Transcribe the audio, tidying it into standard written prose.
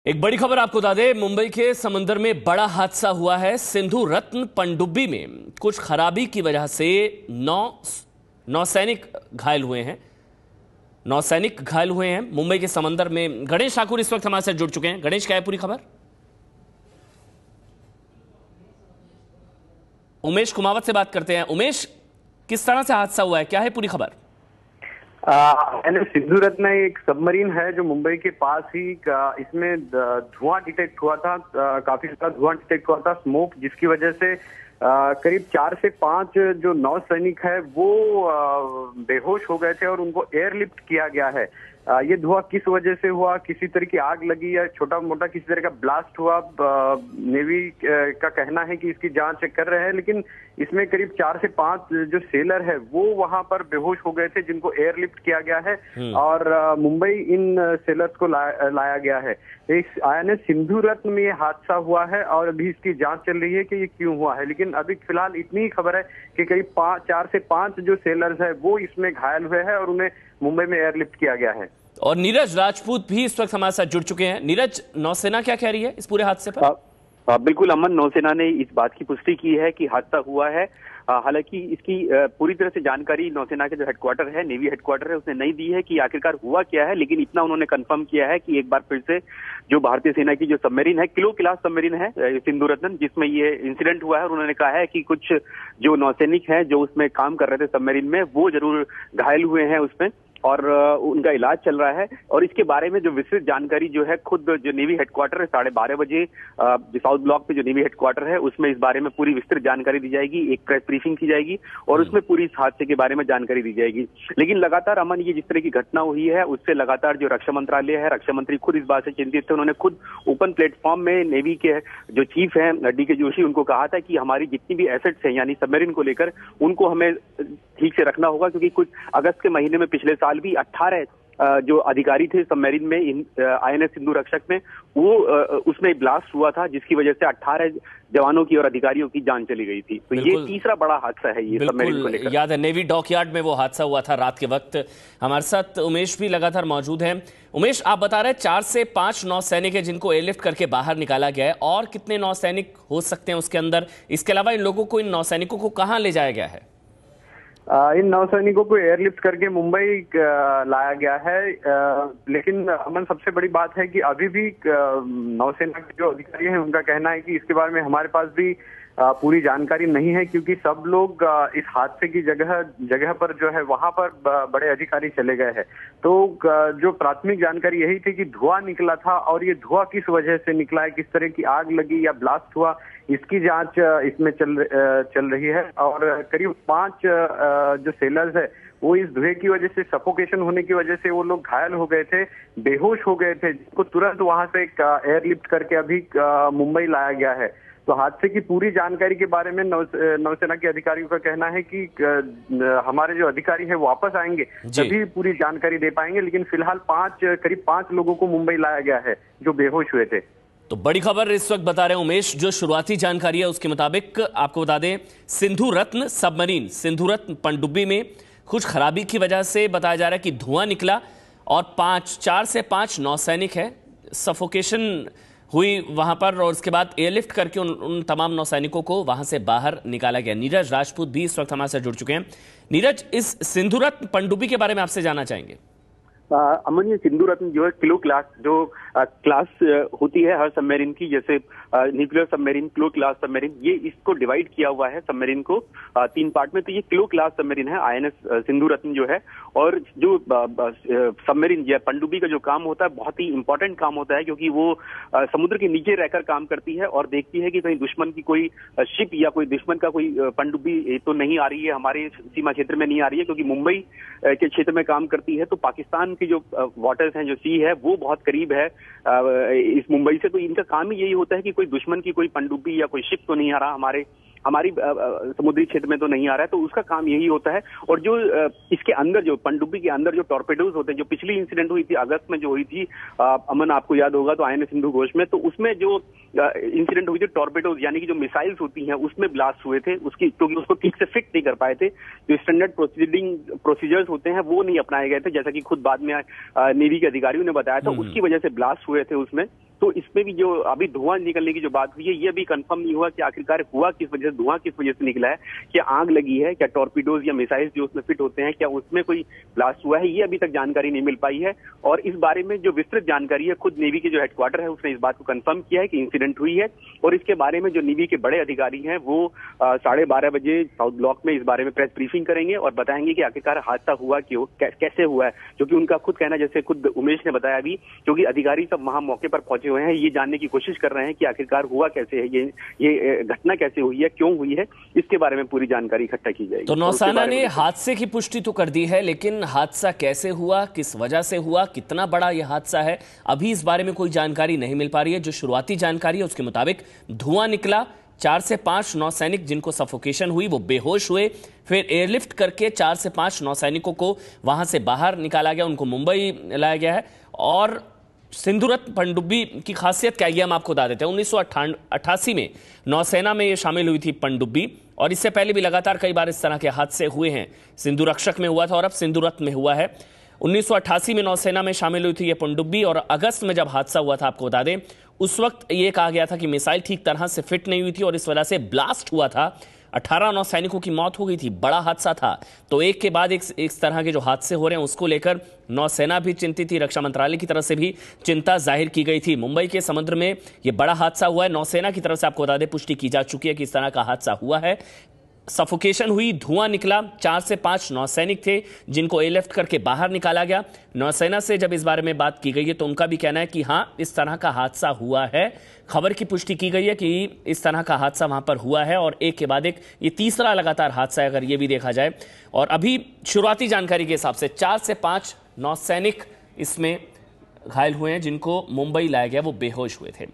एक बड़ी खबर आपको बता दें, मुंबई के समंदर में बड़ा हादसा हुआ है। सिंधु रत्न पनडुब्बी में कुछ खराबी की वजह से नौसैनिक घायल हुए हैं। नौसैनिक घायल हुए हैं मुंबई के समंदर में। गणेश ठाकुर इस वक्त हमारे साथ जुड़ चुके हैं। गणेश, क्या है पूरी खबर? उमेश कुमावत से बात करते हैं। उमेश, किस तरह से हादसा हुआ है, क्या है पूरी खबर? सिंधु रत्न एक सबमरीन है जो मुंबई के पास ही इसमें धुआं डिटेक्ट हुआ था। काफी ज्यादा धुआं डिटेक्ट हुआ था, स्मोक, जिसकी वजह से करीब 4 से 5 जो नौसैनिक है वो बेहोश हो गए थे और उनको एयरलिफ्ट किया गया है। ये धुआं किस वजह से हुआ, किसी तरह की आग लगी या छोटा मोटा किसी तरह का ब्लास्ट हुआ, नेवी का कहना है कि इसकी जांच कर रहे हैं। लेकिन इसमें करीब 4 से 5 जो सेलर है वो वहां पर बेहोश हो गए थे, जिनको एयरलिफ्ट किया गया है और मुंबई इन सेलर्स को लाया गया है। इस INS सिंधु रत्न में ये हादसा हुआ है और अभी इसकी जांच चल रही है कि ये क्यों हुआ है। लेकिन अभी फिलहाल इतनी ही खबर है कि करीब 4 से 5 जो सेलर्स है वो इसमें घायल हुए हैं और उन्हें मुंबई में एयरलिफ्ट किया गया है। और नीरज राजपूत भी इस वक्त हमारे साथ जुड़ चुके हैं। नीरज, नौसेना क्या कह रही है इस पूरे हादसे पर? बिल्कुल अमन, नौसेना ने इस बात की पुष्टि की है कि हादसा हुआ है। हालांकि इसकी पूरी तरह से जानकारी नौसेना के जो हेडक्वार्टर है, नेवी हेडक्वार्टर है, उसने नहीं दी है कि आखिरकार हुआ क्या है। लेकिन इतना उन्होंने कंफर्म किया है कि एक बार फिर से जो भारतीय सेना की जो सबमरीन है, किलो क्लास सबमरीन है सिंधु रत्न, जिसमें ये इंसिडेंट हुआ है, और उन्होंने कहा है कि कुछ जो नौसैनिक हैं जो उसमें काम कर रहे थे सबमरीन में, वो जरूर घायल हुए हैं उसमें और उनका इलाज चल रहा है। और इसके बारे में जो विस्तृत जानकारी जो है, खुद जो नेवी हेडक्वार्टर है 12:30 बजे साउथ ब्लॉक पे जो नेवी हेडक्वार्टर है उसमें इस बारे में पूरी विस्तृत जानकारी दी जाएगी। एक प्रेस ब्रीफिंग की जाएगी और उसमें पूरी इस हादसे के बारे में जानकारी दी जाएगी। लेकिन लगातार अमन, ये जिस तरह की घटना हुई है उससे लगातार जो रक्षा मंत्रालय है, रक्षा मंत्री खुद इस बात से चिंतित थे। उन्होंने खुद ओपन प्लेटफॉर्म में नेवी के जो चीफ है DK जोशी, उनको कहा था कि हमारी जितनी भी एसेट्स हैं यानी सबमरीन को लेकर, उनको हमें ठीक से रखना होगा, क्योंकि कुछ अगस्त के महीने में पिछले साल भी 18 जो अधिकारी थे सबमरीन में INS सिंधु रक्षक में, वो उसमें ब्लास्ट हुआ था, जिसकी वजह से 18 जवानों की और अधिकारियों की जान चली गई थी। तो ये तीसरा बड़ा हादसा है ये सबमरीन को लेकर। याद है, नेवी डॉकयार्ड में वो हादसा हुआ था रात के वक्त। हमारे साथ उमेश भी लगातार मौजूद हैं। उमेश, आप बता रहे हैं 4 से 5 नौसैनिक है जिनको एयरलिफ्ट करके बाहर निकाला गया है, और कितने नौसैनिक हो सकते हैं उसके अंदर? इसके अलावा इन लोगों को, इन नौसैनिकों को कहाँ ले जाया गया है? इन नौसैनिकों को एयरलिफ्ट करके मुंबई लाया गया है। लेकिन अमन, सबसे बड़ी बात है कि अभी भी नौसेना के जो अधिकारी हैं उनका कहना है कि इसके बारे में हमारे पास भी पूरी जानकारी नहीं है, क्योंकि सब लोग इस हादसे की जगह पर जो है वहां पर बड़े अधिकारी चले गए हैं। तो जो प्राथमिक जानकारी यही थी कि धुआं निकला था, और ये धुआं किस वजह से निकला है, किस तरह की आग लगी या ब्लास्ट हुआ, इसकी जांच इसमें चल रही है। और करीब 5 जो सेलर्स है वो इस धुएं की वजह से, सफोकेशन होने की वजह से वो लोग घायल हो गए थे, बेहोश हो गए थे, जिनको तुरंत वहां से एयरलिफ्ट करके अभी मुंबई लाया गया है। तो हादसे की पूरी जानकारी के बारे में नौसेना के अधिकारियों का कहना है कि हमारे जो अधिकारी है वापस आएंगे तभी पूरी जानकारी दे पाएंगे। लेकिन फिलहाल करीब 5 लोगों को मुंबई लाया गया है जो बेहोश हुए थे। तो बड़ी खबर इस वक्त बता रहे हैं उमेश। जो शुरुआती जानकारी है उसके मुताबिक आपको बता दें, सिंधु रत्न सबमरीन, सिंधु रत्न पनडुब्बी में कुछ खराबी की वजह से बताया जा रहा है कि धुआं निकला और 4 से 5 नौसैनिक है, सफोकेशन हुई वहां पर, और उसके बाद एयरलिफ्ट करके उन तमाम नौसैनिकों को वहां से बाहर निकाला गया। नीरज राजपूत भी इस वक्त हमारे साथ जुड़ चुके हैं। नीरज, इस सिंधु रत्न पनडुब्बी के बारे में आपसे जानना चाहेंगे। अमन, ये सिंधु रत्न जो है किलो क्लास, जो क्लास होती है हर सबमरीन की, जैसे nuclear submarine, kilo class submarine, ये इसको डिवाइड किया हुआ है सबमरीन को 3 पार्ट में। तो ये किलो क्लास सबमरीन है INS सिंधु रत्न जो है। और जो सबमरीन या पनडुब्बी का जो काम होता है बहुत ही इंपॉर्टेंट काम होता है, क्योंकि वो समुद्र के नीचे रहकर काम करती है और देखती है कि कहीं दुश्मन की कोई शिप या कोई दुश्मन का कोई पनडुब्बी तो नहीं आ रही है, हमारे सीमा क्षेत्र में नहीं आ रही है, क्योंकि मुंबई के क्षेत्र में काम करती है। तो पाकिस्तान की जो वाटर्स हैं, जो सी है, वो बहुत करीब है इस मुंबई से। तो इनका काम ही यही होता है कि कोई दुश्मन की कोई पनडुब्बी या कोई शिप तो नहीं आ रहा, हमारी समुद्री क्षेत्र में तो नहीं आ रहा है। तो उसका काम यही होता है। और जो इसके अंदर, जो पनडुब्बी के अंदर जो टॉर्पेडोज होते हैं, जो पिछली इंसिडेंट हुई थी अगस्त में जो हुई थी, अमन आपको याद होगा, तो INS सिंधु घोष में, तो उसमें जो इंसिडेंट हुई थी टॉर्पेडोज यानी कि जो मिसाइल्स होती हैं उसमें ब्लास्ट हुए थे, क्योंकि उसको ठीक से फिट नहीं कर पाए थे। जो स्टैंडर्ड प्रोसीजर्स होते हैं वो नहीं अपनाए गए थे, जैसा कि खुद बाद में नेवी के अधिकारियों ने बताया था, उसकी वजह से ब्लास्ट हुए थे उसमें। तो इसमें भी जो अभी धुआं निकलने की जो बात हुई है, ये अभी कंफर्म नहीं हुआ कि आखिरकार हुआ किस वजह से, धुआं किस वजह से निकला है। क्या आग लगी है, क्या टॉर्पीडोज या मिसाइल्स जो उसमें फिट होते हैं, क्या उसमें कोई ब्लास्ट हुआ है, ये अभी तक जानकारी नहीं मिल पाई है। और इस बारे में जो विस्तृत जानकारी है, खुद नेवी के जो हेडक्वार्टर है उसने इस बात को कंफर्म किया है कि इंसिडेंट हुई है। और इसके बारे में जो नेवी के बड़े अधिकारी हैं वो 12:30 बजे साउथ ब्लॉक में इस बारे में प्रेस ब्रीफिंग करेंगे और बताएंगे कि आखिरकार हादसा हुआ क्यों, कैसे हुआ है। जो कि उनका खुद कहना, जैसे खुद उमेश ने बताया अभी, क्योंकि अधिकारी सब वहां मौके पर पहुंचे हुए हैं, ये जानने की कोशिश कर रहे हैं कि आखिरकार हुआ कैसे है, ये घटना कैसे हुई है, क्यों हुई है, इसके बारे में पूरी जानकारी इकट्ठा की जाएगी। तो नौसेना ने हादसे की पुष्टि तो कर दी है, लेकिन हादसा कैसे हुआ, किस वजह से हुआ, कितना बड़ा यह हादसा है, अभी इस बारे में कोई जानकारी नहीं मिल पा रही है। जो शुरुआती जानकारी है उसके मुताबिक धुआं निकला, 4 से 5 नौसैनिक जिनको सफोकेशन हुई वो बेहोश हुए, फिर एयरलिफ्ट करके 4 से 5 नौसैनिकों को वहां से बाहर निकाला गया, उनको मुंबई लाया गया है। और सिंधुरत्न पनडुब्बी की खासियत क्या है हम आपको बता देते हैं। 1988 में नौसेना में ये शामिल हुई थी पनडुब्बी, और इससे पहले भी लगातार कई बार इस तरह के हादसे हुए हैं। सिंधु रक्षक में हुआ था और अब सिंधुरत्न में हुआ है। 1988 में नौसेना में शामिल हुई थी ये पनडुब्बी, और अगस्त में जब हादसा हुआ था, आपको बता दें, उस वक्त ये कहा गया था कि मिसाइल ठीक तरह से फिट नहीं हुई थी और इस वजह से ब्लास्ट हुआ था। 18 नौसैनिकों की मौत हो गई थी, बड़ा हादसा था। तो एक के बाद एक इस तरह के जो हादसे हो रहे हैं उसको लेकर नौसेना भी चिंतित थी, रक्षा मंत्रालय की तरफ से भी चिंता जाहिर की गई थी। मुंबई के समुद्र में ये बड़ा हादसा हुआ है, नौसेना की तरफ से आपको बता दें पुष्टि की जा चुकी है कि इस तरह का हादसा हुआ है। सफोकेशन हुई, धुआं निकला, 4 से 5 नौसैनिक थे जिनको एयरलिफ्ट करके बाहर निकाला गया। नौसेना से जब इस बारे में बात की गई है तो उनका भी कहना है कि हाँ, इस तरह का हादसा हुआ है। खबर की पुष्टि की गई है कि इस तरह का हादसा वहां पर हुआ है, और एक के बाद एक ये तीसरा लगातार हादसा है अगर ये भी देखा जाए। और अभी शुरुआती जानकारी के हिसाब से 4 से 5 नौसैनिक इसमें घायल हुए हैं जिनको मुंबई लाया गया, वो बेहोश हुए थे।